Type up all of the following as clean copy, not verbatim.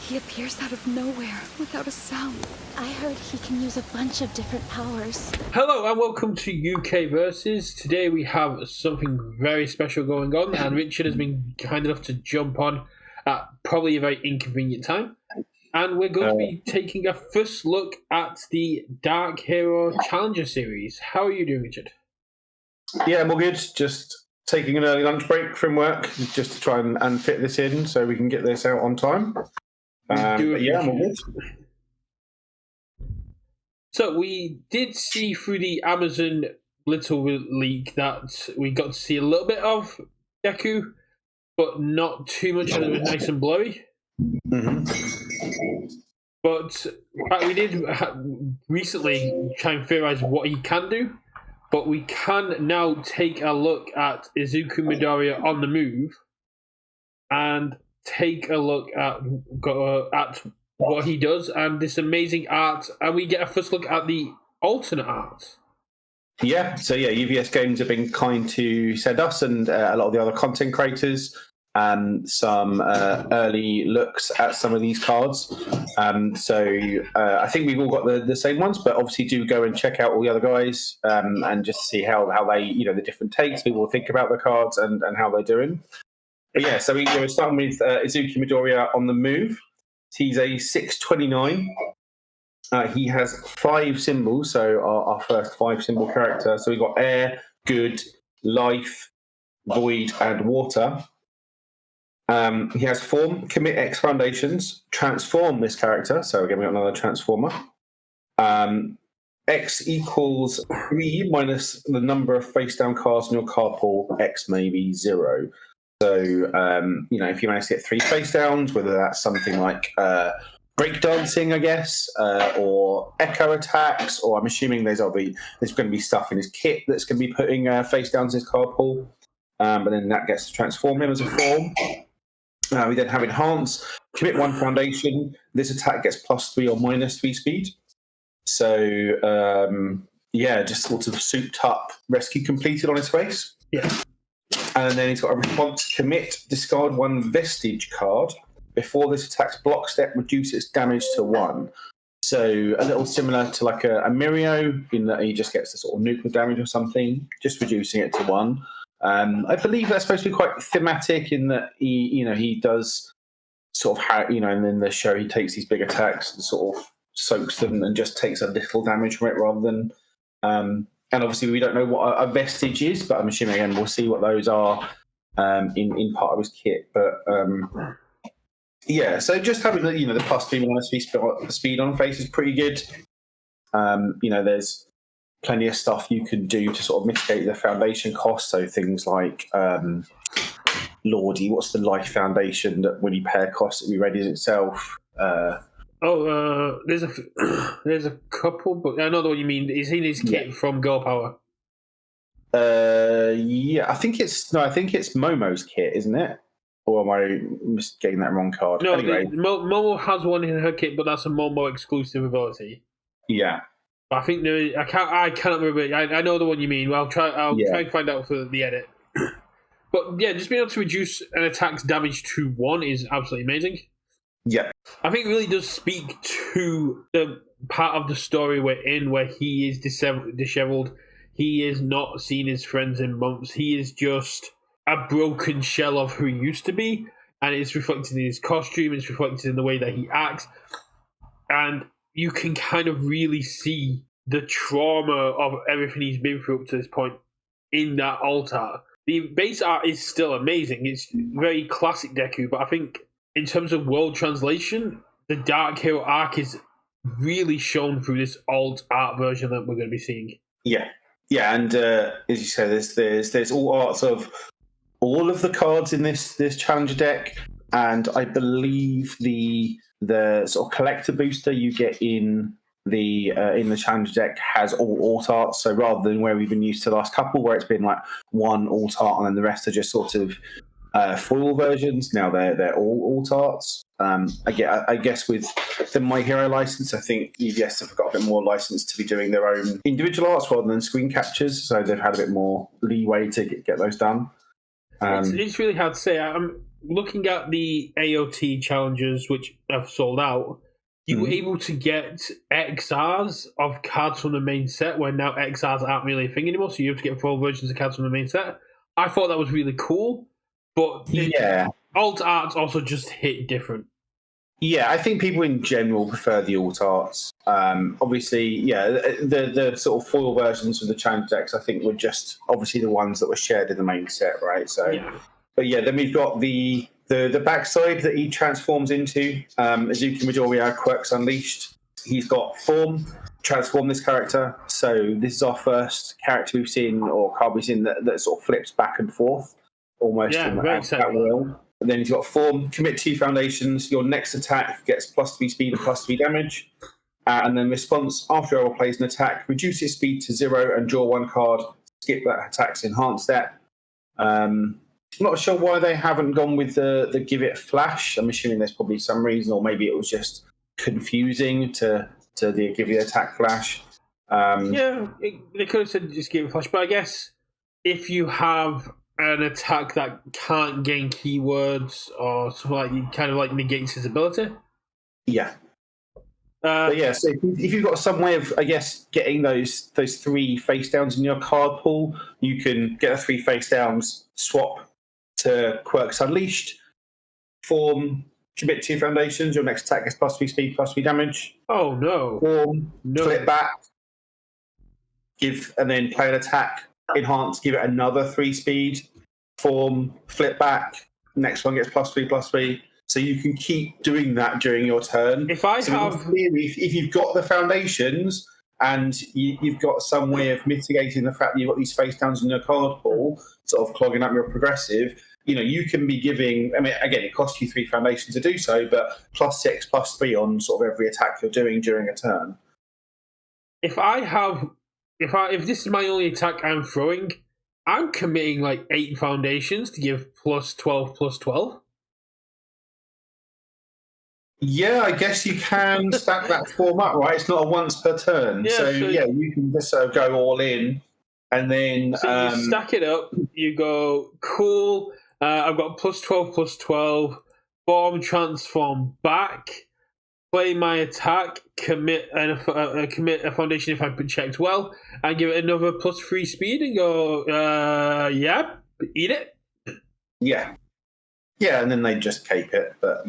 He appears out of nowhere, without a sound. I heard he can use a bunch of different powers. Hello and welcome to UK Versus. Today we have something very special going on, and Richard has been kind enough to jump on at probably a very inconvenient time. And we're going to be taking a first look at the Dark Hero Challenger Series. How are you doing, Richard? Yeah, I'm all good. Just taking an early lunch break from work just to try and fit this in so we can get this out on time. Yeah, I'm all good. So we did see through the Amazon little leak that we got to see a little bit of Deku, but not too much, and it was nice and blurry. Mm-hmm. But we did recently try and theorize what he can do, but we can now take a look at Izuku Midoriya on the move and take a look at what he does and this amazing art, and we get a first look at the alternate art. Yeah, so yeah, UVS Games have been kind to send us and a lot of the other content creators some early looks at some of these cards. I think we've all got the same ones, but obviously do go and check out all the other guys and just see how they, the different takes people think about the cards and how they're doing. But yeah, so we're starting with Izuku Midoriya on the move. He's a 629. He has 5 symbols, so our first 5 symbol character. So we've got air, good, life, void, and water. He has form, commit X foundations, transform this character. So again, we've got another transformer. X equals 3 minus the number of face down cards in your card pool. X may be 0. So, if you manage to get 3 face downs, whether that's something like breakdancing, I guess, or echo attacks, or I'm assuming there's going to be stuff in his kit that's going to be putting face downs in his card pool. But then that gets to transform him as a form. We then have enhance, commit 1 foundation. This attack gets +3 or -3 speed. So, just sort of souped up rescue completed on his face. Yeah. And then he's got a response, commit, discard 1 vestige card. Before this attack's block step, reduce its damage to 1. So a little similar to like a Mirio, in that he just gets the sort of nuclear damage or something, just reducing it to 1. I believe that's supposed to be quite thematic in that he does sort of and in the show he takes these big attacks and sort of soaks them and just takes a little damage from it rather than and obviously we don't know what a vestige is, but I'm assuming again we'll see what those are in part of his kit. But so just having the +3 -3 speed on face is pretty good. There's plenty of stuff you can do to sort of mitigate the foundation cost. So things like Lordy, what's the life foundation that when you pay a cost it re-readies itself? There's a couple, but I know what you mean. Is he in his kit from Girl Power? I think it's Momo's kit, isn't it? Or am I getting that wrong card? No, anyway. Momo has one in her kit, but that's a Momo exclusive ability. Yeah. I think there is, I cannot remember. I know the one you mean. Well, I'll try and find out for the edit. But yeah, just being able to reduce an attack's damage to 1 is absolutely amazing. Yeah. I think it really does speak to the part of the story we're in where he is disheveled. He is not seen his friends in months. He is just a broken shell of who he used to be, and it's reflected in his costume, it's reflected in the way that he acts, and you can kind of really see the trauma of everything he's been through up to this point in that alt art. The base art is still amazing. It's very classic Deku, but I think in terms of world translation, the Dark Hero arc is really shown through this alt art version that we're going to be seeing. Yeah, and as you say, there's all arts of all of the cards in this challenger deck, and I believe the sort of collector booster you get in the challenger deck has all alt arts. So rather than where we've been used to the last couple, where it's been like one alt art and then the rest are just sort of foil versions, now they're all alt arts. I guess with the My Hero license, I think UVS have got a bit more license to be doing their own individual arts rather than screen captures, so they've had a bit more leeway to get those done. It's really hard to say. looking at the AOT challenges, which have sold out, you were able to get XRs of cards from the main set, where now XRs aren't really a thing anymore, so you have to get full versions of cards from the main set. I thought that was really cool, but alt arts also just hit different. Yeah, I think people in general prefer the alt arts. Obviously, the sort of foil versions of the challenge decks, I think, were just obviously the ones that were shared in the main set, right? So, but yeah, then we've got the backside that he transforms into. Izuku Midoriya, Quirks Unleashed. He's got form. Transform this character. So this is our first character we've seen, or card we've seen that sort of flips back and forth, almost at will. And then he's got form, commit 2 foundations. Your next attack gets +3 speed and +3 damage. And then response, after your plays an attack, reduce its speed to 0 and draw 1 card. Skip that attack's enhance that. I'm not sure why they haven't gone with the give it flash. I'm assuming there's probably some reason, or maybe it was just confusing to the give it attack flash. They could have said just give it flash, but I guess if you have an attack that can't gain keywords or something like, you kind of like negates his ability. Yeah. So if you've got some way of, I guess, getting those 3 face downs in your card pool, you can get the 3 face downs, swap to Quirks Unleashed, form, commit 2 foundations. Your next attack gets +3 speed, +3 damage. Oh no! Form, flip back, and then play an attack. Enhance, give it another 3 speed, form, flip back, next one gets +3/+3. So you can keep doing that during your turn. If you've got the foundations and you've got some way of mitigating the fact that you've got these face downs in your card pool, sort of clogging up your progressive, you can be giving, I mean, again, it costs you 3 foundations to do so, but +6, +3 on sort of every attack you're doing during a turn. If this is my only attack I'm throwing, I'm committing like 8 foundations to give +12/+12. Yeah, I guess you can stack that form up, right? It's not a once per turn. So you can just sort of go all in and then... So you stack it up, you go, cool, I've got +12/+12, form, transform back, play my attack, commit a foundation if I checked well, and give it another +3 speed and go, eat it. Yeah. Yeah, and then they just cape it, but,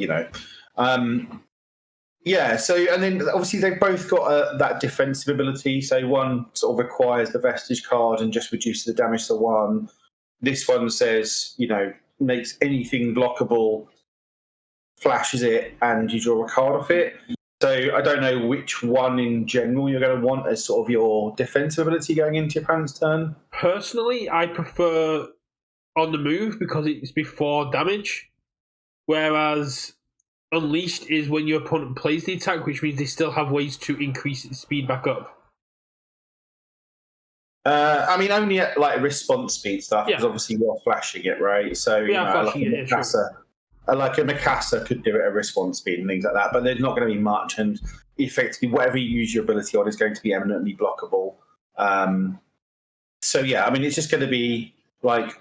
so, and then obviously they've both got that defensive ability. So one sort of requires the Vestige card and just reduces the damage to 1. This one says, makes anything blockable, flashes it, and you draw a card off it. So I don't know which one in general you're going to want as sort of your defensive ability going into your opponent's turn. Personally, I prefer on the move because it's before damage, whereas Unleashed is when your opponent plays the attack, which means they still have ways to increase its speed back up. I mean, only at like response speed stuff, because obviously you're flashing it, right? So like a Mikasa could do it at response speed and things like that, but there's not going to be much, and effectively whatever you use your ability on is going to be eminently blockable. So yeah, I mean, it's just going to be like,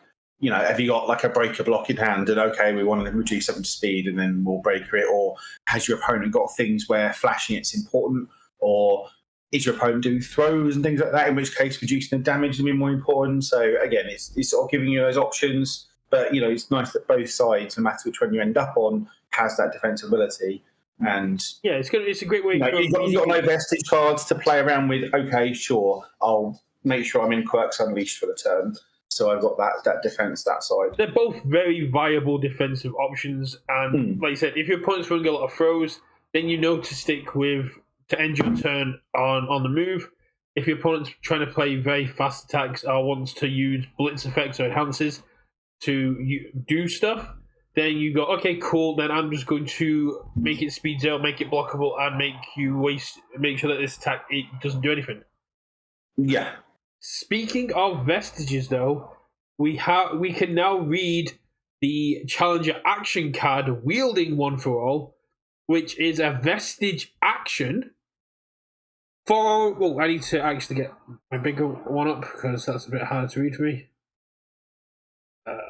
have you got like a breaker block in hand and okay, we want to reduce something to speed and then we'll breaker it, or has your opponent got things where flashing it's important, or is your opponent doing throws and things like that, in which case reducing the damage will be more important. So again, it's sort of giving you those options, but it's nice that both sides, no matter which one you end up on, has that defensive ability. And it's a great way. You've got no Vestige cards to play around with. Okay, sure, I'll make sure I'm in Quirks Unleashed for the turn. So I've got that defense that side. They're both very viable defensive options, and like I said, if your opponent's running a lot of throws, then to stick with to end your turn on the move. If your opponent's trying to play very fast attacks or wants to use blitz effects or enhances to do stuff, then you go, okay, cool. Then I'm just going to make it speed 0, make it blockable, and make sure that this attack it doesn't do anything. Yeah. Speaking of Vestiges, though, we can now read the Challenger action card, Wielding One For All, which is a Vestige action for... Well, I need to actually get my bigger one up, because that's a bit hard to read for me.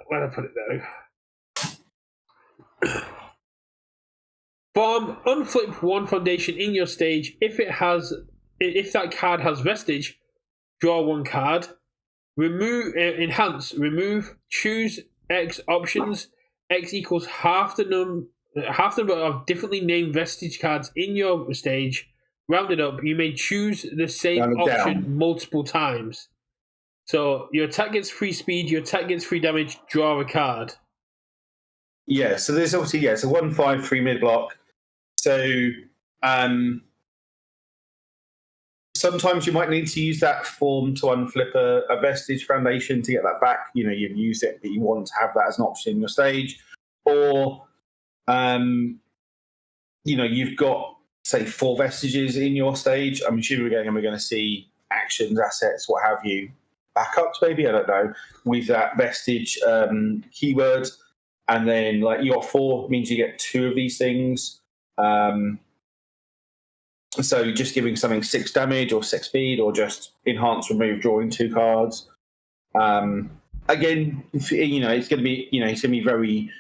Where did I put it there? Form unflip one foundation in your stage. If that card has Vestige, draw one card. Remove enhance. Remove. Choose X options. X equals half the number of differently named Vestige cards in your stage. Rounded up, you may choose the same option multiple times. So your attack gets free speed, your attack gets free damage, draw a card. Yeah, so there's obviously, it's a 1/5/3 mid block. So sometimes you might need to use that form to unflip a Vestige foundation to get that back. You know, you've used it, but you want to have that as an option in your stage. Or, you know, you've got, say, 4 Vestiges in your stage. I'm assuming we're going to see actions, assets, what have you, backups maybe, I don't know, with that Vestige keyword. And then, like, you got 4 means you get 2 of these things. So just giving something 6 damage or 6 speed, or just enhance, remove, drawing 2 cards. Again, you know, it's going to be very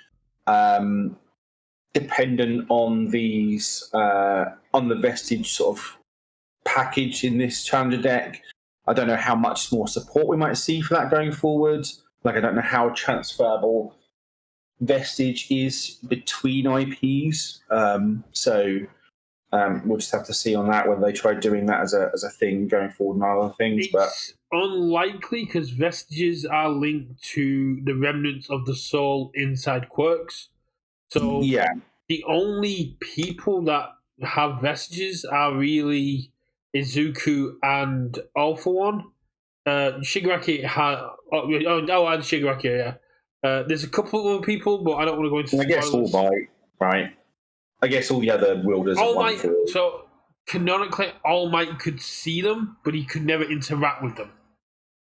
dependent on these on the Vestige sort of package in this challenger deck. I don't know how much more support we might see for that going forward. Like, I don't know how transferable Vestige is between IPs. We'll just have to see on that, whether they try doing that as a thing going forward and other things. It's unlikely, because Vestiges are linked to the remnants of the soul inside Quirks. So yeah, the only people that have Vestiges are really Izuku and All For One. Shigaraki and Shigaraki, yeah. There's a couple of other people, but I don't want to go into spoilers. I guess All Might, right? I guess all the other wielders. All Might. So canonically, All Might could see them, but he could never interact with them.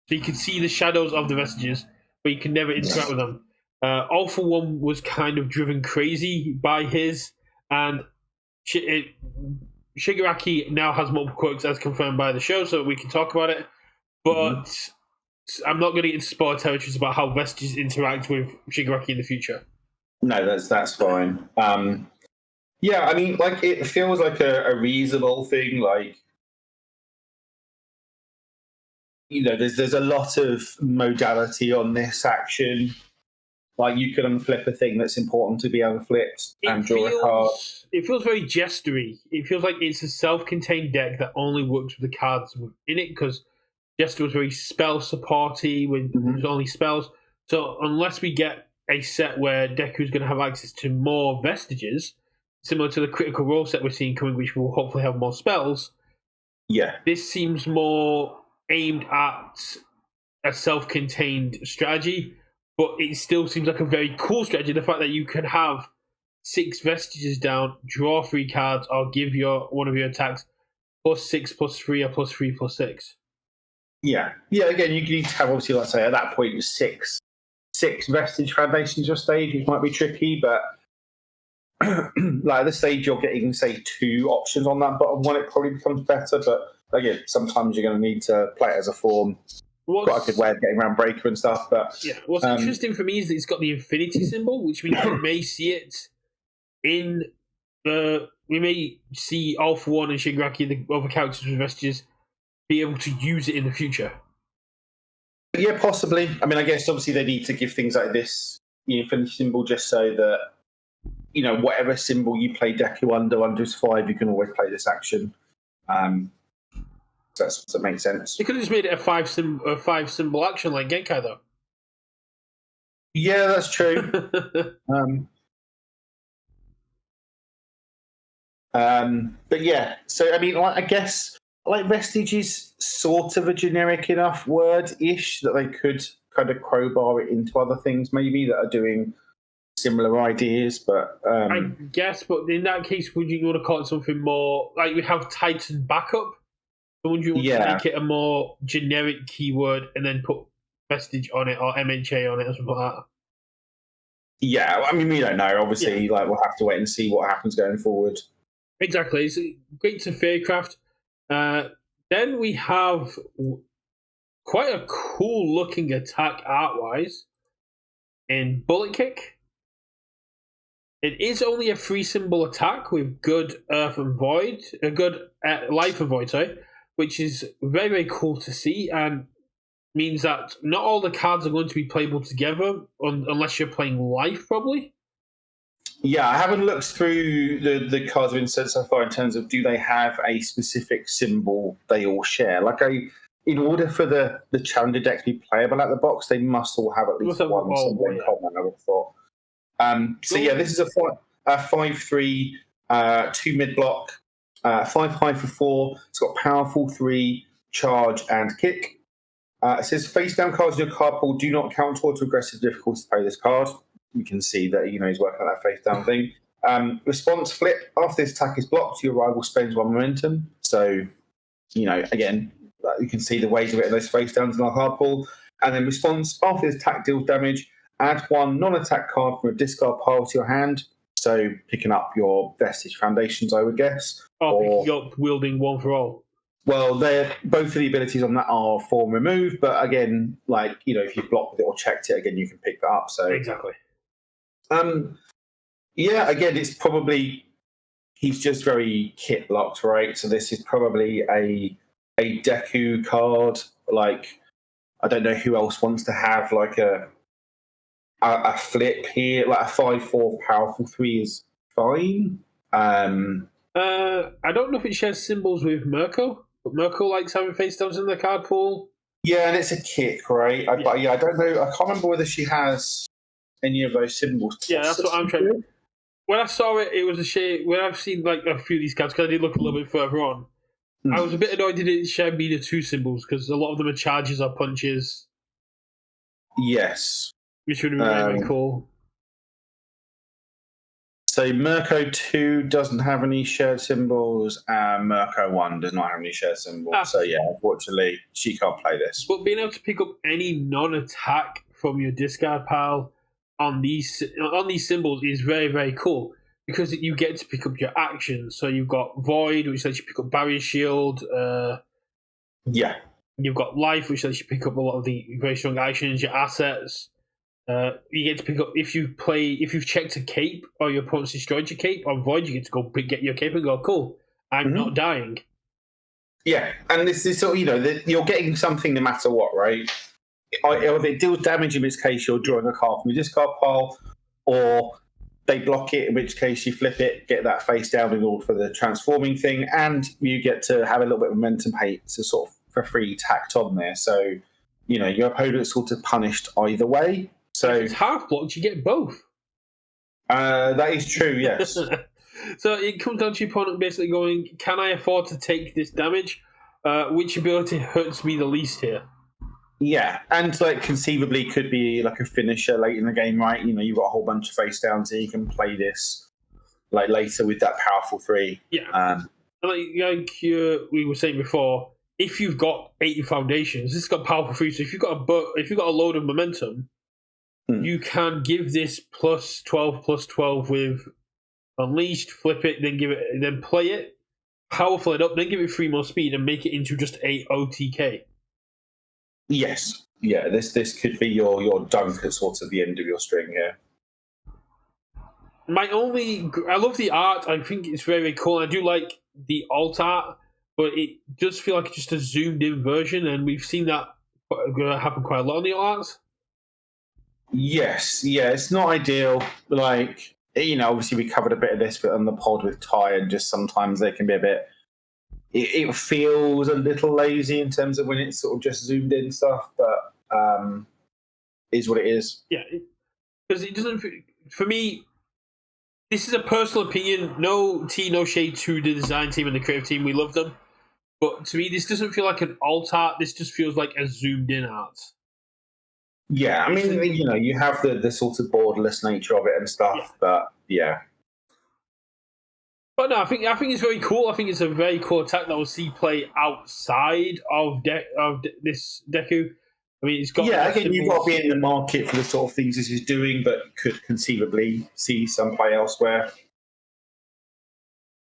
So he could see the shadows of the Vestiges, but he could never interact with them. All For One was kind of driven crazy by his, and Shigaraki now has multiple quirks as confirmed by the show, so we can talk about it. But I'm not going to get into spoiler territories about how Vestiges interact with Shigaraki in the future. No, that's fine. Yeah, I mean, like, it feels like a reasonable thing. Like, you know, there's a lot of modality on this action. Like, you could unflip a thing that's important to be unflipped and draw a card. It feels very Jestery. It feels like it's a self-contained deck that only works with the cards within it, because Jester was very spell supporty when there's only spells. So unless we get a set where Deku's going to have access to more Vestiges, similar to the Critical Role set we're seeing coming, which will hopefully have more spells, this seems more aimed at a self-contained strategy. But it still seems like a very cool strategy. The fact that you can have 6 Vestiges down, draw 3 cards, or give one of your attacks +6, +3, or +3, +6. Yeah. Again, you need to have, obviously, let's say at that point, 6 Vestige foundations your stage, which might be tricky. But like, at this stage, you're getting, say, 2 options on that bottom one. It probably becomes better. But again, sometimes you're going to need to play it as a form. Got a good way of getting around Breaker and stuff, but what's interesting for me is that it's got the infinity symbol, which means we may see it in we may see All For One and Shigaraki, the other characters with Vestiges, be able to use it in the future. Yeah, possibly. I mean, I guess obviously they need to give things like this the infinity symbol, just so that, you know, whatever symbol you play Deku under his 5, you can always play this action. Does that make sense? They could have just made it a 5 symbol action like Genkai, though. Yeah, that's true. But yeah, so I mean, I guess, like, Vestige is sort of a generic enough word-ish that they could kind of crowbar it into other things maybe that are doing similar ideas. But I guess, but in that case, would you want to call it something more like we have Titan backup? Or would you want to make it a more generic keyword and then put Vestige on it or MHA on it or something like that? Yeah, I mean, we don't know. Obviously, like, we'll have to wait and see what happens going forward. Exactly. It's great to Faircraft. Then we have quite a cool looking attack art-wise in Bullet Kick. It is only a 3-symbol attack with good Earth and Void, a good Life and Void, sorry, which is very, very cool to see, and means that not all the cards are going to be playable together unless you're playing Life, probably. Yeah, I haven't looked through the cards we've been said so far in terms of do they have a specific symbol they all share. In order for the challenger deck to be playable at the box, they must all have at least one symbol in common, I would have thought. This is a 5/3, 2 mid block, 5 high for 4. It's got powerful 3, charge, and kick. It says face down cards in your card pool do not count towards aggressive difficulty to play this card. You can see that he's working on that face down thing. Response flip: after this attack is blocked, your rival spends 1 momentum. So, again, you can see the ways of it in those face downs in our card pool. And then response: after this attack deals damage, add 1 non-attack card from a discard pile to your hand. So picking up your Vestige Foundations, I would guess. Or picking up Wielding One For All. Well, both of the abilities on that are form remove, but again, if you've blocked with it or checked it, again, you can pick that up. So exactly. Again, it's probably he's just very kit locked, right? So this is probably a Deku card. I don't know who else wants to have a flip here, like a 5/4 powerful 3 is fine. I don't know if it shares symbols with Mirko, but Mirko likes having face downs in the card pool. Yeah, and it's a kick, right? I don't know. I can't remember whether she has any of those symbols. Yeah, that's what I'm trying. When I saw it, it was a shame. When I've seen a few of these cards, because I did look a little bit further on, I was a bit annoyed it didn't share me the 2 symbols because a lot of them are charges or punches. Yes. Which would have been very, very cool. So Mirko 2 doesn't have any shared symbols, and Mirko 1 does not have any shared symbols. So yeah, unfortunately, she can't play this. But being able to pick up any non-attack from your discard pile on these symbols is very, very cool because you get to pick up your actions. So you've got Void, which lets you pick up Barrier Shield. You've got Life, which lets you pick up a lot of the very strong actions, your assets. You get to pick up if you've checked a cape or your opponent's destroyed your cape on Void, you get to go get your cape and go, cool, I'm not dying. Yeah, and this is sort of, you're getting something no matter what, right? If it deals damage, in which case you're drawing a card from your discard pile, or they block it, in which case you flip it, get that face down in order for the transforming thing, and you get to have a little bit of momentum hate to sort of for free tacked on there. So, your opponent's sort of punished either way. So if it's half blocked, you get both. That is true, yes. So it comes down to your opponent basically going, can I afford to take this damage? Which ability hurts me the least here? Yeah, and conceivably could be like a finisher late in the game, right? You've got a whole bunch of face downs, so you can play this later with that powerful 3. Yeah. We were saying before, if you've got 80 foundations, this has got powerful 3. So if you've got a load of momentum, you can give this +12/+12 with Unleashed, flip it, then play it, powerful it up, then give it 3 more speed and make it into just a OTK. Yes. Yeah, this could be your dunk at sort of the end of your string here. I love the art. I think it's very, very cool. I do like the alt art, but it does feel like just a zoomed in version, and we've seen that happen quite a lot on the arts. Yes, yeah, it's not ideal. Obviously we covered a bit of this bit on the pod with Ty, and just sometimes they can be a bit. It feels a little lazy in terms of when it's sort of just zoomed in stuff, but is what it is. Yeah, because it doesn't. For me, this is a personal opinion. No tea, no shade to the design team and the creative team. We love them, but to me, this doesn't feel like an alt art. This just feels like a zoomed in art. Yeah, I mean, you have the sort of borderless nature of it and stuff, but yeah. But no, I think it's very cool. I think it's a very cool attack that we'll see play outside of this Deku. I mean, it's got again, you've got to be in the market for the sort of things this is doing, but could conceivably see some play elsewhere.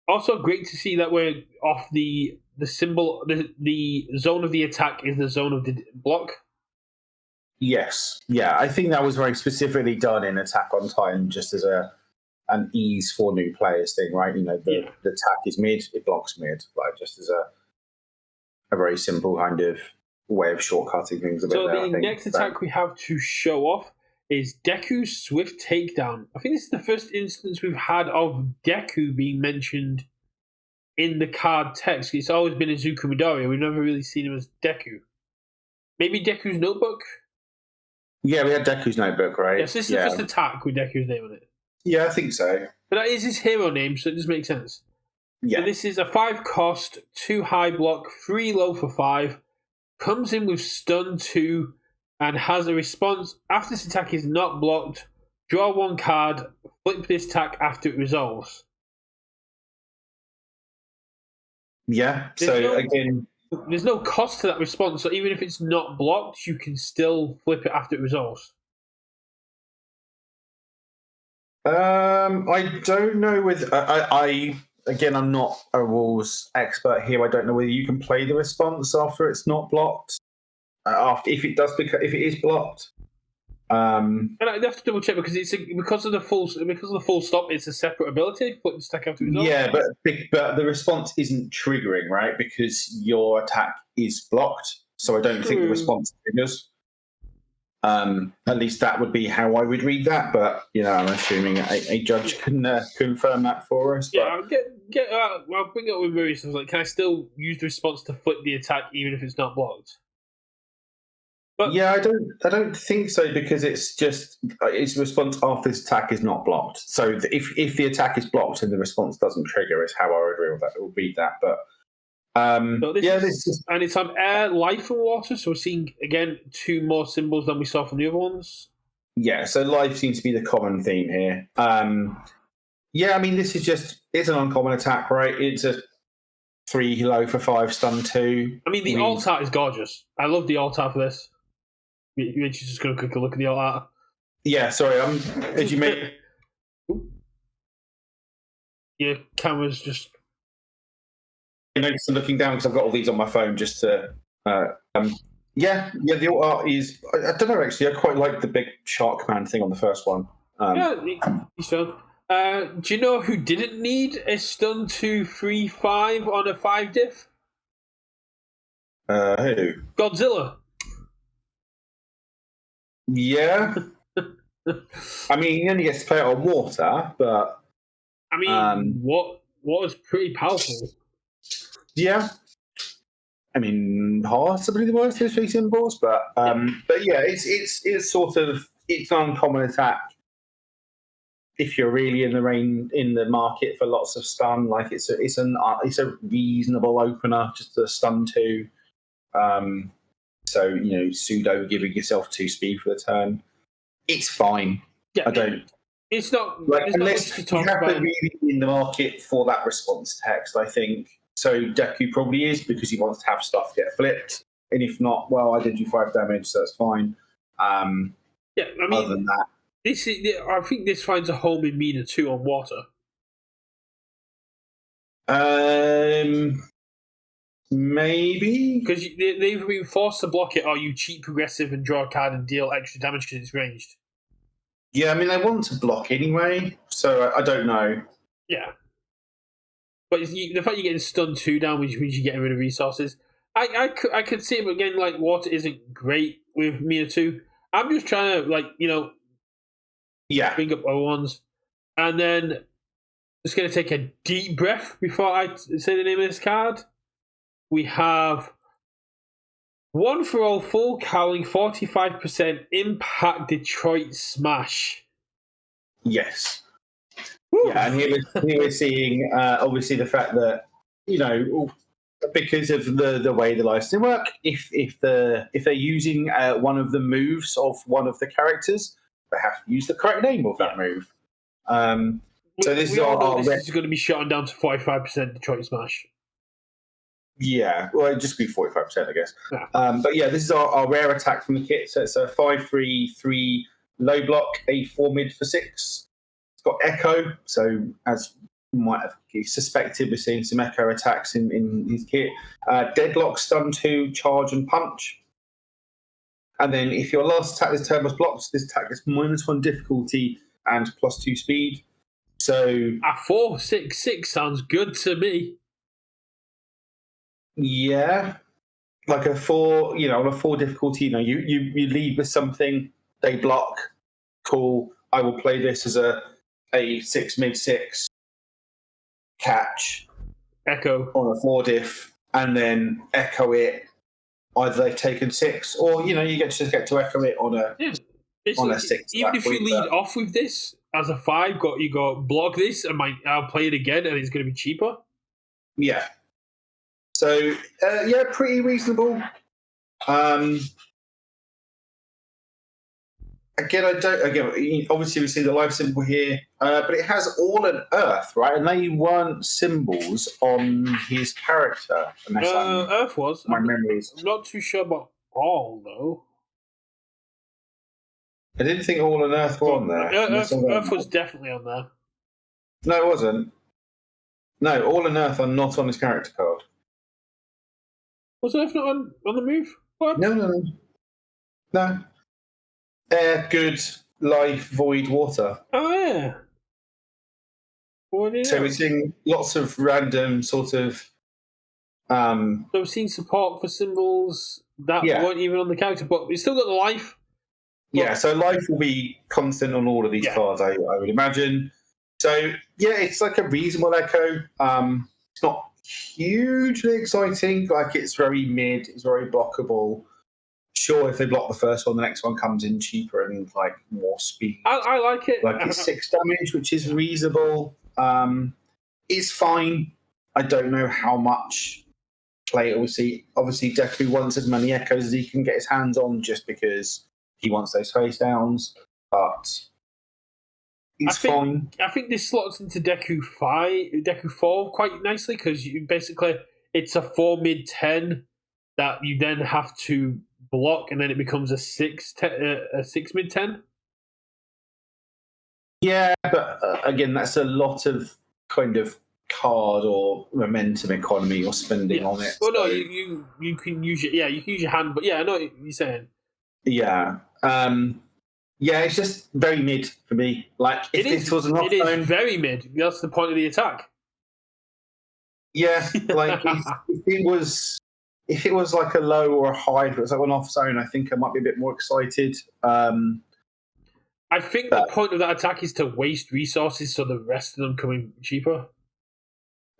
Also, great to see that we're off the symbol. The zone of the attack is the zone of the block. Yes, yeah, I think that was very specifically done in Attack on Titan, just as a an ease for new players thing, right? You know, the attack is mid, it blocks mid, like just as a very simple kind of way of shortcutting things a bit. So there, the next attack we have to show off is Deku's Swift Takedown. I think this is the first instance we've had of Deku being mentioned in the card text. It's always been Izuku Midoriya. We've never really seen him as Deku. Maybe Deku's Notebook? Yeah, we had Deku's Notebook, right? Yes, this is the first attack with Deku's name on it. Yeah, I think so. But that is his hero name, so it does make sense. Yeah. So this is a 5 cost, 2 high block, 3 low for 5. Comes in with stun 2 and has a response. After this attack is not blocked, draw 1 card, flip this attack after it resolves. Yeah, there's no cost to that response, so even if it's not blocked, you can still flip it after it resolves. I don't know with I again, I'm not a rules expert here. I don't know whether you can play the response after it's not blocked. If it is blocked. And I have to double check because because of the full stop, it's a separate ability. Flip the stack after resolve. Yeah, but the response isn't triggering, right? Because your attack is blocked. So I don't think the response triggers. At least that would be how I would read that, but I'm assuming a judge can confirm that for us. Yeah, I'll bring it up with Murray. So I was like, can I still use the response to flip the attack even if it's not blocked? But yeah, I don't think so because it's response after this attack is not blocked. So if the attack is blocked and the response doesn't trigger, is how I would read that. But and it's on air, life, and water. So we're seeing again 2 more symbols than we saw from the other ones. Yeah, so life seems to be the common theme here. Yeah, I mean this is it's an uncommon attack, right? It's a 3 low for 5 stun 2. I mean the alt art is gorgeous. I love the alt art for this. You're just going to quick look at the alt art. Yeah, sorry. Did you make your camera's just? Looking down because I've got all these on my phone just to. The alt art is. I don't know actually. I quite like the big shark man thing on the first one. He's fun. Do you know who didn't need a stun 2 3/5 on a 5 diff? Who? Godzilla. Yeah. I mean, he only gets to play it on water, but I mean, what was pretty powerful. Yeah. I mean, possibly the worst of his 3 symbols, but yeah, it's sort of it's an uncommon attack. If you're really in the market for lots of stun, like it's a reasonable opener, just a stun 2. So pseudo giving yourself 2 speed for the turn, it's fine. Yeah, It's not unless you have to really be in the market for that response text. I think so. Deku probably is because he wants to have stuff get flipped, and if not, well, I did you 5 damage, so that's fine. I mean, other than that, I think this finds a home in Mina 2 on water. Maybe because they've been forced to block it, or you cheat progressive and draw a card and deal extra damage because it's ranged. Yeah, I mean they want to block anyway, so I don't know. Yeah, but the fact you're getting stun 2 down, which means you're getting rid of resources. I could see it, but again, like water isn't great with Mina 2. I'm just trying to bring up other ones, and then just going to take a deep breath before I say the name of this card. We have One For All full cowling 45% impact Detroit Smash. Yes. Woo. Yeah, and here we're seeing obviously the fact that because of the way the licensing work, if they're using one of the moves of one of the characters, they have to use the correct name of that move. So this is going to be shot down to 45% Detroit Smash. Yeah, well, it'd just be 45%, I guess. Yeah. But yeah, this is our rare attack from the kit. So it's a 5/3/3 low block, a 4 mid for 6. It's got Echo, so as you might have suspected, we're seeing some Echo attacks in his kit. Deadlock, stun 2, charge and punch. And then if your last attack this turn was blocked, this attack gets -1 difficulty and +2 speed. So a 4/6/6 sounds good to me. yeah, like a 4, on a 4 difficulty, you lead with something, they block, cool. I will play this as a 6 mid 6 catch Echo. on a 4 diff, and then echo it. Either they've taken 6, or you get to echo it on a on a 6. Even if you lead off with this as a 5, you got block this, and I'll play it again, and it's going to be cheaper. Yeah. So yeah, pretty reasonable. Again, obviously we see the life symbol here, but it has all an Earth, right? And they weren't symbols on his character. Earth was. My memories. I'm not too sure about all though. I didn't think all and Earth were on there. Earth was definitely on there. No, it wasn't. No, all and Earth are not on his character card. Was Earth not on the move? What? No. Air, good, life, void, water. Oh, yeah. So we're seeing lots of random sort of... So we're seeing support for symbols that weren't even on the character, but we still got the life. Yeah, so life will be constant on all of these cards, I would imagine. So, yeah, it's like a reasonable echo. It's not hugely exciting. Like, it's very mid. It's very blockable. Sure, if they block the first one, the next one comes in cheaper and like more speed. I like it. Like it's 6 damage, which is reasonable. It's fine. I don't know how much play it will see. Obviously, Deku wants as many echoes as he can get his hands on, just because he wants those face downs. But it's fine. I think this slots into Deku 4 quite nicely, because it's a 4 mid 10 that you then have to block, and then it becomes a 6 mid 10. Yeah, but again, that's a lot of kind of card or momentum economy you're spending on it. Well, no, you can use it. Yeah, you can use your hand, but yeah, I know what you're saying. Yeah, yeah, it's just very mid for me. Like if this was an it is very mid. That's the point of the attack. Yeah, like if it was like a low or a high, if it was like an off zone, I think I might be a bit more excited. I think the point of that attack is to waste resources so the rest of them come in cheaper.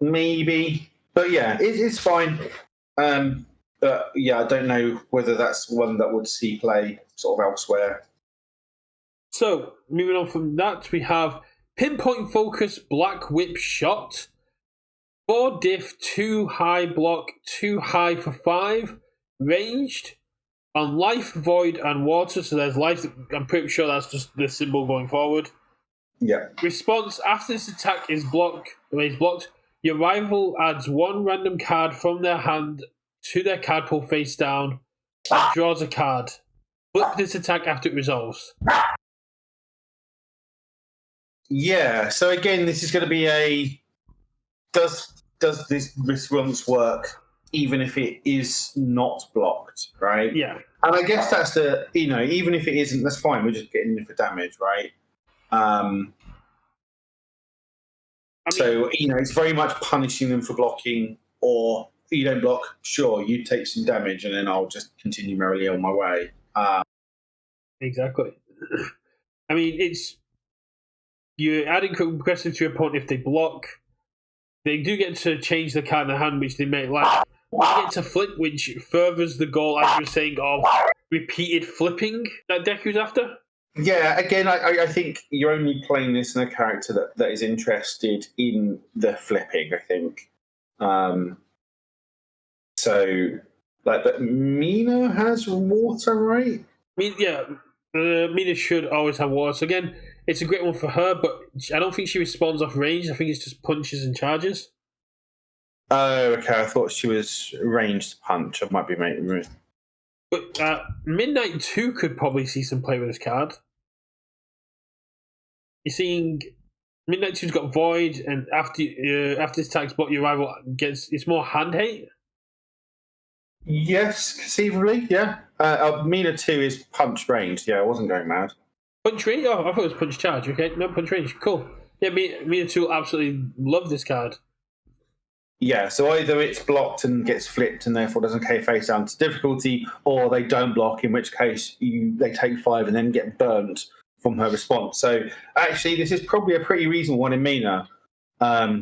Maybe. But yeah, it's fine. But yeah, I don't know whether that's one that would see play sort of elsewhere. So, moving on from that, we have Pinpoint Focus Blackwhip Shot. 4 diff, 2 high block, 2 high for 5. Ranged on life, void, and water. So there's life. I'm pretty sure that's just the symbol going forward. Yeah. Response: after this attack is blocked, your rival adds 1 random card from their hand to their card pool face down and draws a card. Flip this attack after it resolves. Yeah. So again, this is going to be a does this response work even if it is not blocked, right? Yeah. And I guess that's the, even if it isn't, that's fine. We're just getting in for damage, right? So, it's very much punishing them for blocking, or you don't block, sure, you take some damage and then I'll just continue merrily on my way. Exactly. I mean, you're adding progressive to your opponent if they block. They do get to change the card in the hand, which they may like. They get to flip, which furthers the goal, as you were saying, of repeated flipping that Deku's after. Yeah, again, I think you're only playing this in a character that is interested in the flipping, I think. But Mina has water, right? Mina should always have water. So again, it's a great one for her, but I don't think she responds off range. I think it's just punches and charges. Oh, okay. I thought she was ranged punch. I might be making room. But Midnight 2 could probably see some play with this card. You're seeing Midnight 2's got Void, and after this attack's blocked, your rival it's more hand hate. Yes, conceivably, yeah. Mina 2 is punch ranged. Yeah, I wasn't going mad. Punch range? Oh, I thought it was punch charge. Okay, no punch range. Cool. Yeah, me too. Absolutely love this card. Yeah, so either it's blocked and gets flipped and therefore doesn't carry face down to difficulty, or they don't block, in which case they take 5 and then get burnt from her response. So actually, this is probably a pretty reasonable one in Mina,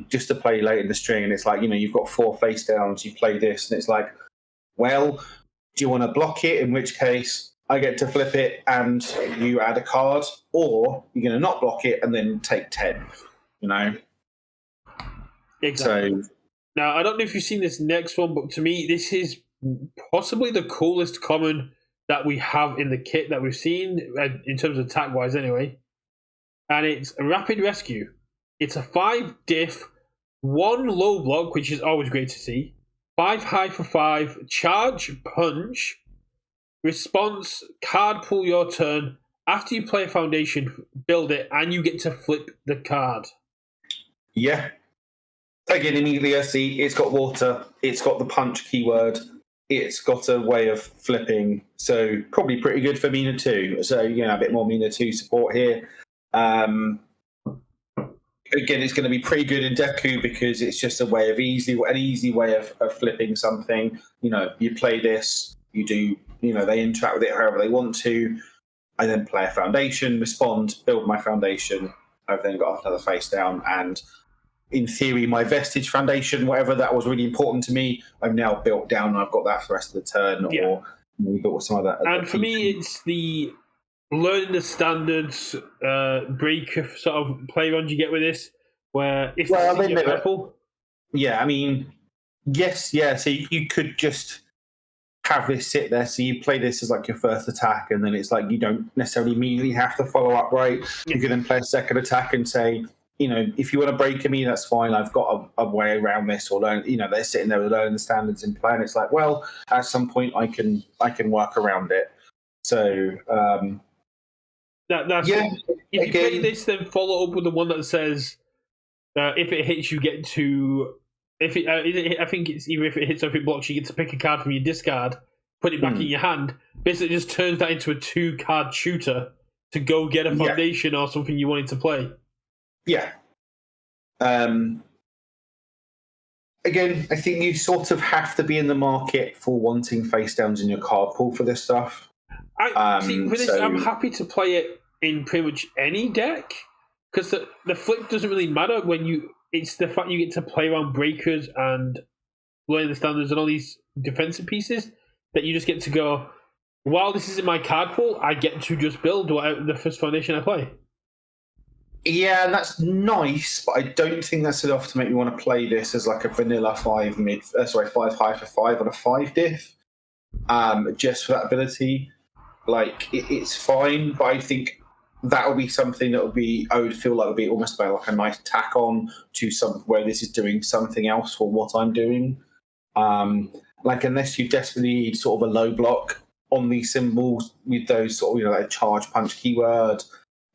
just to play late in the string. And it's like, you've got 4 face downs, you play this, and it's like, well, do you want to block it? In which case, I get to flip it and you add a card, or you're going to not block it and then take 10, Exactly. So, now, I don't know if you've seen this next one, but to me, this is possibly the coolest common that we have in the kit that we've seen, in terms of attack-wise anyway. And it's a Rapid Rescue. It's a 5 diff, 1 low block, which is always great to see, 5 high for 5, charge, punch, response, card pull your turn. After you play a foundation, build it, and you get to flip the card. yeah. Again, immediately I see it's got water, it's got the punch keyword, it's got a way of flipping, so probably pretty good for Mina 2. So, a bit more Mina 2 support here. Again, it's going to be pretty good in Deku because it's just an easy way of flipping something. You play this, you do, they interact with it however they want to. I then play a foundation, respond, build my foundation. I've then got another face down, and in theory, my Vestige foundation, whatever that was really important to me, I've now built down and I've got that for the rest of the turn, or we've got some of that. And for me, it's the learning the standards break sort of play around you get with this, where if it's purple. Yeah, I mean, yes, yeah, so you could just have this sit there, so you play this as like your first attack, and then it's like you don't necessarily immediately have to follow up, right? You can then play a second attack and say, if you want to break me, that's fine. I've got a way around this, or learn. They're sitting there learning the standards in play, and it's like, well, at some point, I can work around it. So that's yeah. If you play this, then follow up with the one that says, if it hits, you get to. I think it's either if it hits or if it blocks, you get to pick a card from your discard, put it back in your hand. Basically, it just turns that into a 2-card shooter to go get a foundation or something you wanted to play. Yeah. Again, I think you sort of have to be in the market for wanting face downs in your card pool for this stuff. I'm happy to play it in pretty much any deck, because the flip doesn't really matter when it's the fact you get to play around breakers and learn the standards and all these defensive pieces that you just get to go, while this is in my card pool, I get to just build the first foundation I play. Yeah, and that's nice, but I don't think that's enough to make me want to play this as like a vanilla 5 high for 5 on a 5 diff. Just for that ability. Like, it's fine, but I think that would be something that I would feel like would be almost like a nice tack on to where this is doing something else for what I'm doing. Like, unless you desperately need sort of a low block on these symbols with those sort of, like charge punch keyword.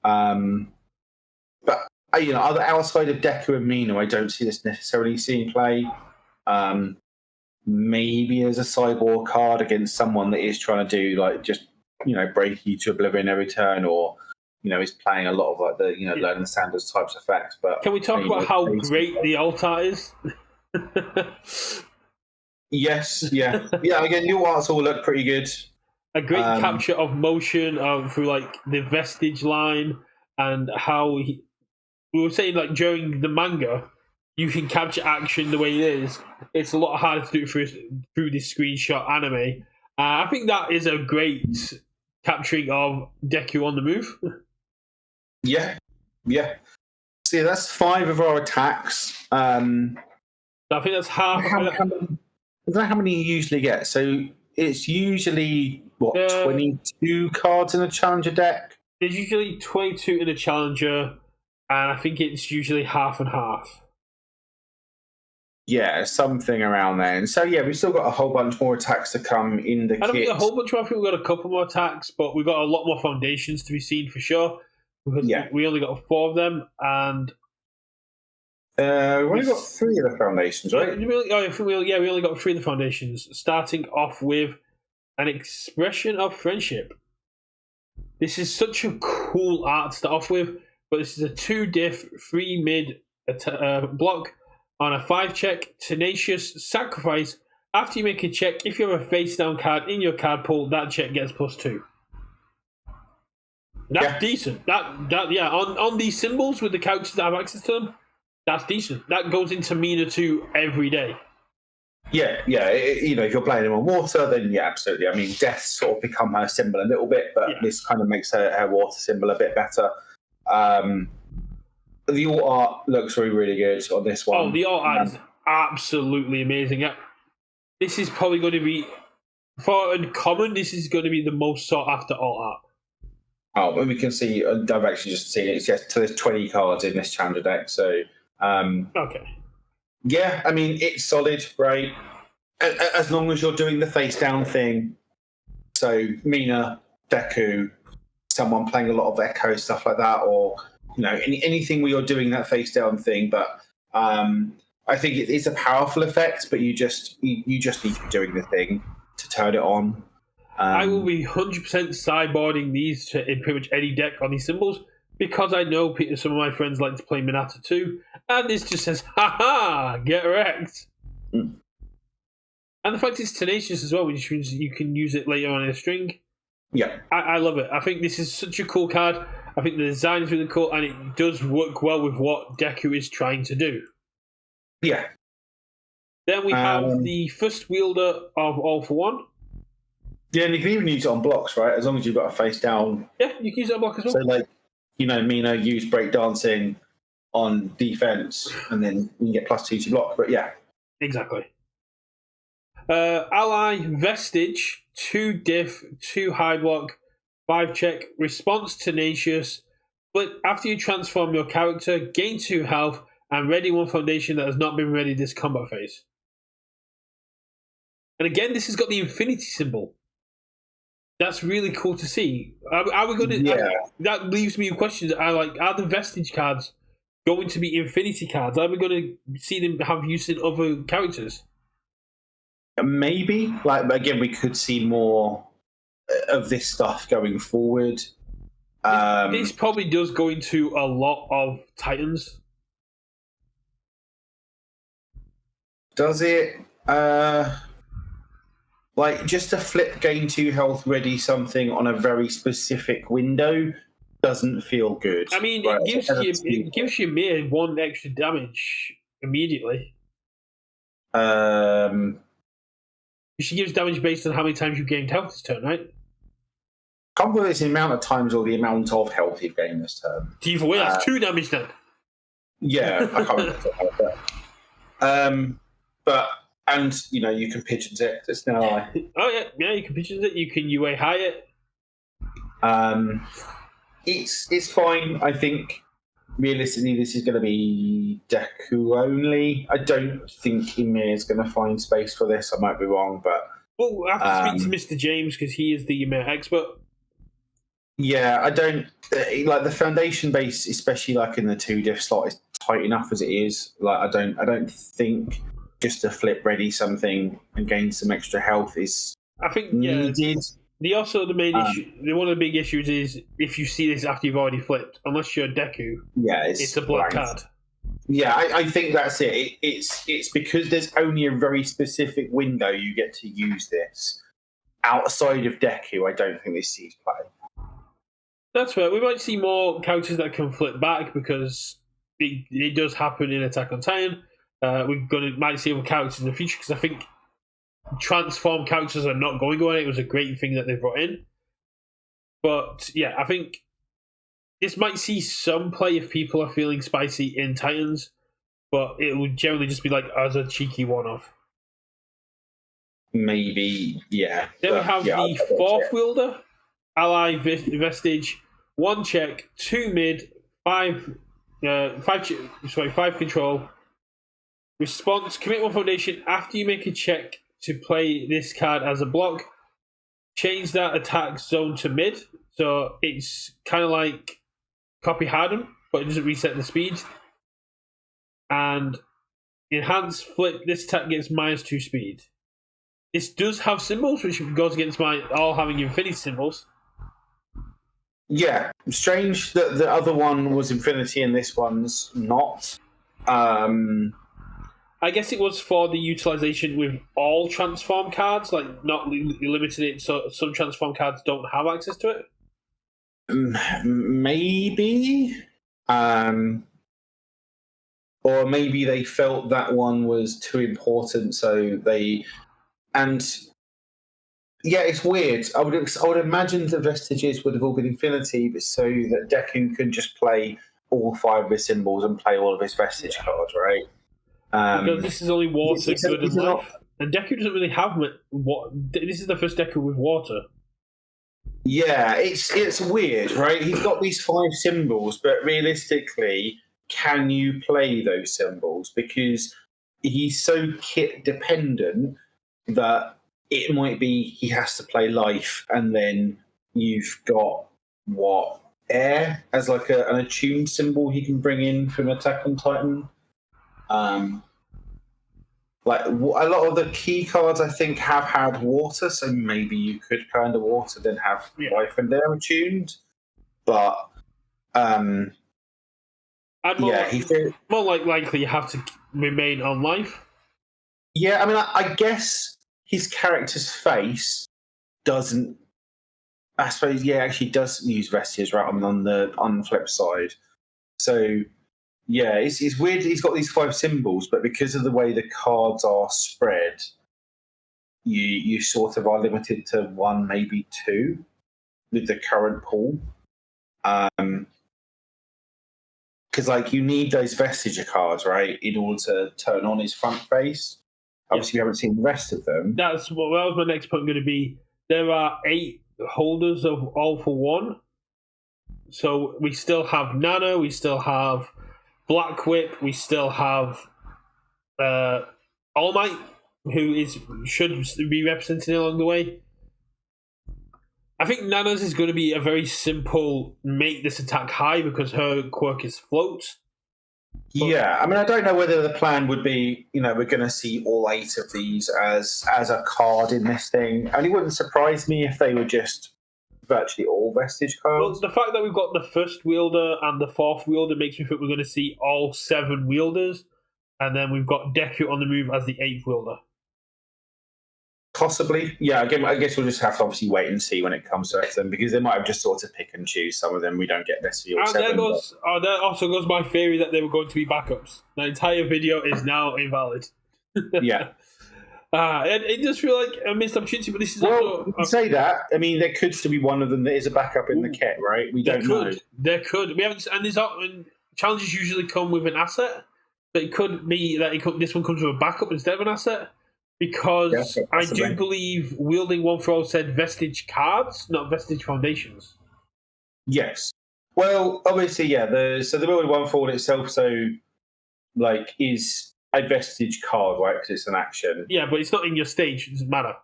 But other outside of Deku and Mina, I don't see this necessarily seeing play. Maybe as a cyborg card against someone that is trying to do like just break you to oblivion every turn, or is playing a lot of like the learning the standards types of effects. But can we talk about how great the altar is? Yes, yeah. Again, new arts all look pretty good. A great capture of motion through like the Vestige line, and how we were saying like during the manga, you can capture action the way it is. It's a lot harder to do through this screenshot anime. I think that is a great capturing of Deku on the move. Yeah. See, that's 5 of our attacks. I think that's half. I don't know how many you usually get. So it's usually 22 cards in a challenger deck. There's usually 22 in a challenger, and I think it's usually half and half. Yeah, something around there. And so, we've still got a whole bunch more attacks to come in the kit. I don't think a whole bunch more. I think we've got a couple more attacks, but we've got a lot more foundations to be seen for sure. Because we only got 4 of them, and we've only got 3 of the foundations, right? We only got 3 of the foundations. Starting off with an expression of friendship. This is such a cool art to start off with. but this is a 2-diff, 3 mid block on a 5 check. Tenacious Sacrifice. After you make a check, if you have a face down card in your card pool, that check gets +2. That's decent. That yeah, on these symbols with the characters that have access to them, that's decent. That goes into Mina 2 every day. Yeah. If you're playing him on water, then yeah, absolutely. I mean, Death sort of become her symbol a little bit, but this kind of makes her water symbol a bit better. The alt art looks really good on this one. Oh, the alt art is absolutely amazing. This is probably going to be, for uncommon, this is going to be the most sought after alt art. Oh, and we can see, I've actually just seen it. So there's 20 cards in this Chandra deck. So, okay. Yeah, I mean, it's solid, right? As long as you're doing the face down thing. So, Mina, Deku, someone playing a lot of Echo, stuff like that, or, anything where you're doing that face down thing. But I think it's a powerful effect, but you just need to be doing the thing to turn it on. I will be 100% sideboarding these in pretty much any deck on these symbols because I know some of my friends like to play Minata too, and this just says, "Ha get wrecked." And the fact it's tenacious as well, which means you can use it later on in a string. Yeah, I love it. I think this is such a cool card. I think the design is really cool, and it does work well with what Deku is trying to do. Yeah. Then we have the first wielder of All For One. Yeah, and you can even use it on blocks, right? As long as you've got a face down. Yeah, you can use it on block as well. So, Mina used breakdancing on defense, and then you can get +2 to block. But yeah. Exactly. Ally Vestige, 2 diff, 2 high block, 5 check, response tenacious. But after you transform your character, gain 2 health, and ready 1 foundation that has not been ready this combat phase. And again, this has got the infinity symbol. That's really cool to see. Are we going to? Yeah. That leaves me with questions. Are the Vestige cards going to be infinity cards? Are we going to see them have use in other characters? Maybe. Again, we could see more of this stuff going forward. This probably does go into a lot of Titans. Does it? Just to flip gain 2 health, ready something on a very specific window doesn't feel good. I mean, right? it gives you mere 1 extra damage immediately. She gives damage based on how many times you gained health this turn, right? Can't believe it's the amount of times or the amount of health you've gained this turn. Either way, that's 2 damage then. Yeah, I can't remember that. But you can pigeons it. It's now oh yeah, you can pigeons it. You can UA high it. It's fine. I think realistically, this is going to be Deku only. I don't think Ymir is going to find space for this. I might be wrong, but we'll have to speak to Mr. James because he is the Ymir expert. Yeah, I don't like the foundation base, especially in the 2 diff slot, is tight enough as it is. I don't think just to flip ready something and gain some extra health is needed. The main issue, one of the big issues is if you see this after you've already flipped, unless you're Deku, it's a black card. Yeah, I think that's it. It's because there's only a very specific window you get to use this. Outside of Deku, I don't think this sees play. That's fair. We might see more characters that can flip back because it does happen in Attack on Titan. Might see other characters in the future because I think transform characters are not going away. It was a great thing that they brought in. But yeah, I think this might see some play if people are feeling spicy in Titans, but it would generally just be as a cheeky one-off. Maybe, yeah. Then we have the 4th wielder, Ally Vestige, 1 check, 2 mid, 5 control. Response, commit 1 foundation. After you make a check to play this card as a block, change that attack zone to mid. So it's kind of like Copy Harden, but it doesn't reset the speed. And enhance flip, this attack gets -2 speed. This does have symbols, which goes against my all having infinity symbols. Yeah, strange that the other one was Infinity and this one's not. I guess it was for the utilization with all transform cards, like not limiting it so some transform cards don't have access to it. Maybe, or maybe they felt that one was too important, so they and yeah, it's weird. I would imagine the Vestiges would have all been Infinity, but so that Deku can just play all 5 of his symbols and play all of his Vestige cards, right? Because this is only water, good and life. Not, and Deku doesn't really have what. This is the first Deku with water. Yeah, it's weird, right? He's got these 5 symbols, but realistically, can you play those symbols? Because he's so kit dependent that it might be he has to play life, and then you've got air as like an attuned symbol he can bring in from Attack on Titan. Like a lot of the key cards, I think, have had water, so maybe you could play underwater, then have life and air attuned. But more likely you have to remain on life. Yeah, I mean, I guess his character's face doesn't. I suppose, yeah, actually does use Vestiges, right? On the flip side, so. Yeah, it's weird. He's got these 5 symbols, but because of the way the cards are spread, you sort of are limited to 1, maybe 2, with the current pool. Because like you need those Vestige cards, right, in order to turn on his front face. Obviously, we haven't seen the rest of them. That was my next point going to be. There are 8 holders of All for One, so we still have Nana, we still have Blackwhip, we still have All Might, who should be represented along the way. I think Nana's is going to be a very simple make this attack high because her quirk is float. Yeah, I mean, I don't know whether the plan would be, we're going to see all 8 of these as a card in this thing. And it wouldn't surprise me if they were just virtually all Vestige cards. Well, the fact that we've got the first wielder and the 4th wielder makes me think we're going to see all 7 wielders, and then we've got Deku on the move as the 8th wielder. Possibly, yeah. Again, I guess we'll just have to obviously wait and see when it comes to them, because they might have just sort of pick and choose some of them. We don't get necessarily all 7. There also goes my theory that they were going to be backups. The entire video is now invalid. Yeah. It does feel like a missed opportunity, but this is you can say that. I mean, there could still be one of them that is a backup in the kit, right? We don't know. There could. We haven't, and challenges usually come with an asset, but it could be that this one comes with a backup instead of an asset, because I do believe Wielding One For All said Vestige cards, not Vestige foundations. Yes. Well, obviously, yeah. The Wielding One For All itself, is a Vestige card, right? Because it's an action. Yeah, but it's not in your stage. It doesn't matter.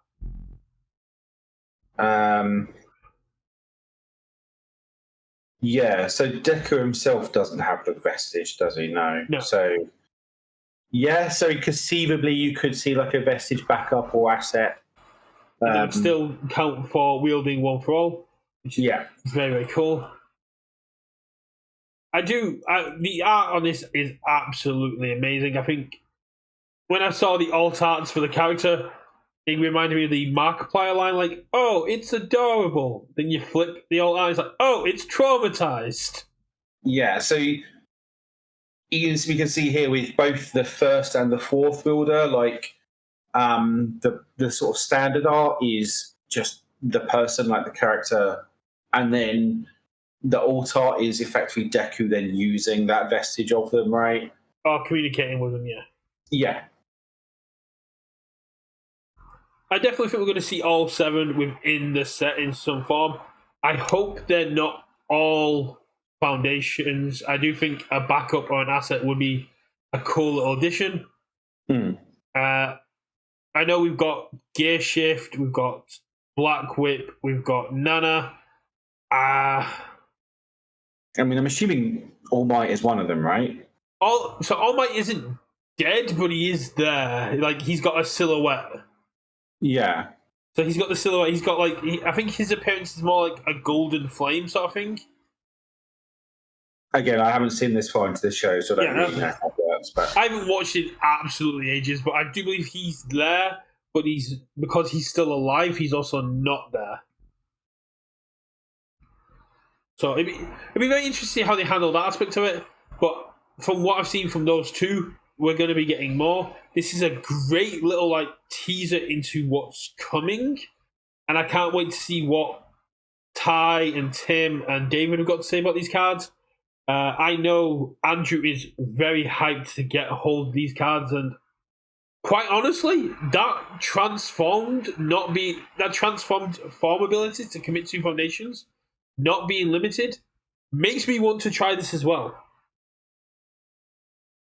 Yeah, so Deku himself doesn't have the Vestige, does he? No. So, yeah, so conceivably you could see like a Vestige backup or asset. And it would still count for Wielding One For All, which is very, very cool. The art on this is absolutely amazing. I think when I saw the alt arts for the character, it reminded me of the Markiplier line, like, oh, it's adorable. Then you flip the alt art, it's like, oh, it's traumatized. Yeah, so we can see here with both the 1st and the 4th wielder, the sort of standard art is just the person, like the character, and then the alt art is effectively Deku then using that vestige of them, right? Or communicating with them, yeah. Yeah. I definitely think we're going to see all 7 within the set in some form. I hope they're not all foundations. I do think a backup or an asset would be a cool little addition. I know we've got Gear Shift, we've got Blackwhip, we've got Nana. I mean, I'm assuming All Might is one of them, right? All Might isn't dead, but he is there. Like, he's got a silhouette. Yeah. So he's got the silhouette. He's got like I think his appearance is more like a golden flame sort of thing. Again, I haven't seen this far into the show, so I don't really know how it works. But I haven't watched it absolutely ages, but I do believe he's there. But because he's still alive, he's also not there. So it'd be very interesting how they handle that aspect of it. But from what I've seen from those two, we're going to be getting more. This is a great little like teaser into what's coming, and I can't wait to see what Ty and Tim and David have got to say about these cards. I know Andrew is very hyped to get a hold of these cards, and quite honestly, that transformed form ability to commit 2 foundations, not being limited, makes me want to try this as well.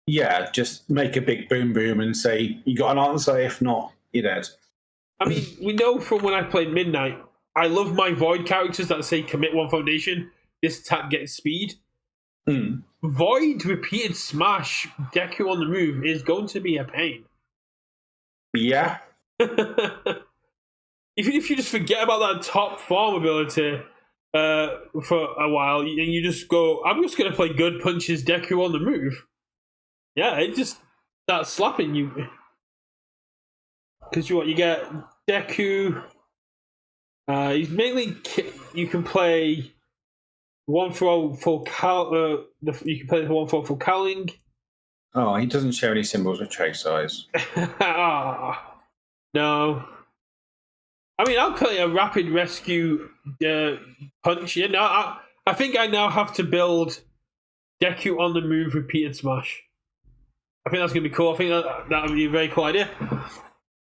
Yeah, just make a big boom boom and say you got an answer. If not, you're dead. I mean, we know from when I played Midnight, I love my Void characters that say commit 1 foundation. This attack gets speed. Void repeated smash Deku on the move is going to be a pain. Yeah. Even if you just forget about that top form ability for a while, and you just go, I'm just going to play good punches Deku on the move. Yeah, it just starts slapping you. Because you get Deku. He's mainly you can play 1 for all full you can play 1 for all full cowling. Oh, he doesn't share any symbols with Chase Eyes. No. I mean, I'll play a rapid rescue punch. Yeah, no, I think I now have to build Deku on the move repeated smash. I think that's going to be cool. I think that would be a very cool idea.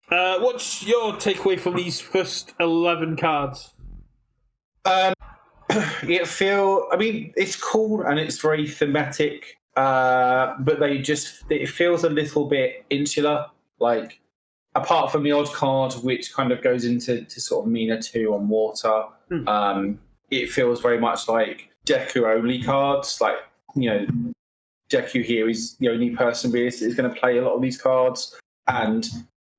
What's your takeaway from these first 11 cards? I mean, it's cool and it's very thematic, but it feels a little bit insular. Like, apart from the odd card, which kind of goes into sort of Mina 2 on water, it feels very much like Deku only cards. Like, Deku here is the only person really is going to play a lot of these cards, and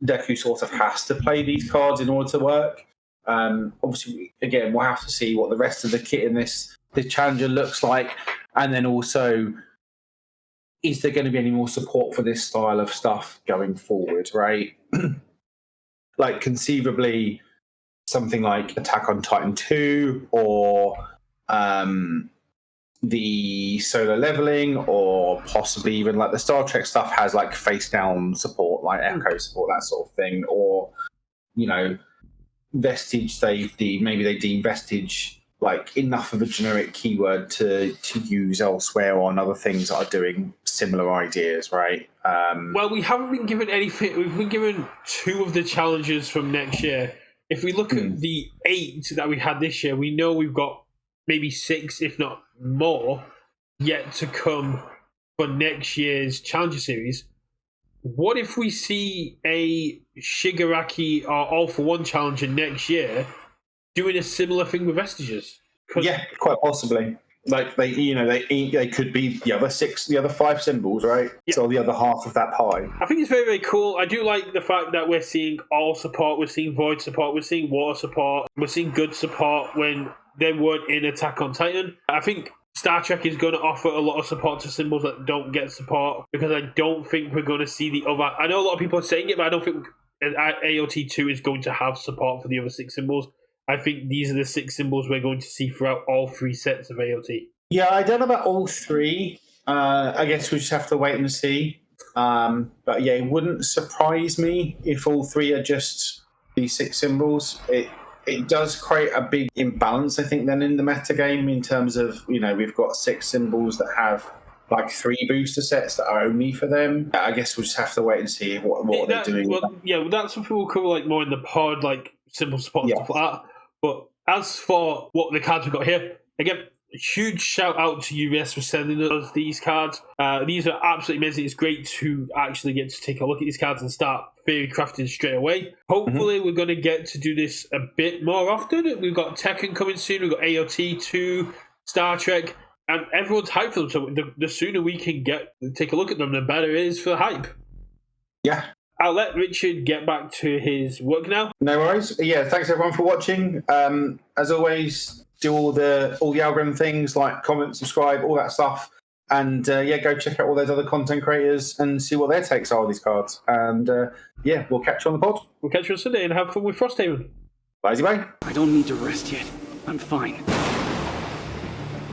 Deku sort of has to play these cards in order to work. Obviously, again, we'll have to see what the rest of the kit in this challenger looks like, and then also, is there going to be any more support for this style of stuff going forward, right? Like, conceivably, something like Attack on Titan 2 or the solo leveling, or possibly even like the Star Trek stuff has like face down support, like echo support, that sort of thing, or Vestige, maybe they deem Vestige like enough of a generic keyword to use elsewhere on other things that are doing similar ideas, right? Well, we haven't been given anything. We've been given 2 of the challenges from next year. If we look at the 8 that we had this year, we know we've got maybe 6, if not more, yet to come for next year's Challenger Series. What if we see a Shigaraki or All for One Challenger next year doing a similar thing with Vestiges? Yeah, quite possibly. Like they could be the other 5 symbols, right? Yeah. So the other half of that pie. I think it's very, very cool. I do like the fact that we're seeing all support, we're seeing void support, we're seeing water support, we're seeing good support when they weren't in Attack on Titan. I think Star Trek is going to offer a lot of support to symbols that don't get support, because I don't think we're going to see the other. I know a lot of people are saying it, but I don't think AOT 2 is going to have support for the other 6 symbols. I think these are the 6 symbols we're going to see throughout all 3 sets of AOT. Yeah, I don't know about all 3. I guess we just have to wait and see. But yeah, it wouldn't surprise me if all 3 are just these 6 symbols. It does create a big imbalance, I think, then in the metagame, in terms of, we've got 6 symbols that have like 3 booster sets that are only for them. I guess we'll just have to wait and see what they're doing. Well, that's something we'll cover like more in the pod, like symbol support and stuff like that. But as for what the cards we've got here, again, huge shout out to UVS for sending us these cards. These are absolutely amazing. It's great to actually get to take a look at these cards and start theory crafting straight away. Hopefully we're going to get to do this a bit more often. We've got Tekken coming soon. We've got AOT 2, Star Trek, and everyone's hyped for them. So the sooner we can take a look at them, the better it is for the hype. Yeah, I'll let Richard get back to his work now. No worries. Yeah, thanks everyone for watching. As always, do all the algorithm things like comment, subscribe, all that stuff. And go check out all those other content creators and see what their takes are on these cards. And we'll catch you on the pod. We'll catch you on Sunday and have fun with Frosthaven. Bye. I don't need to rest yet. I'm fine.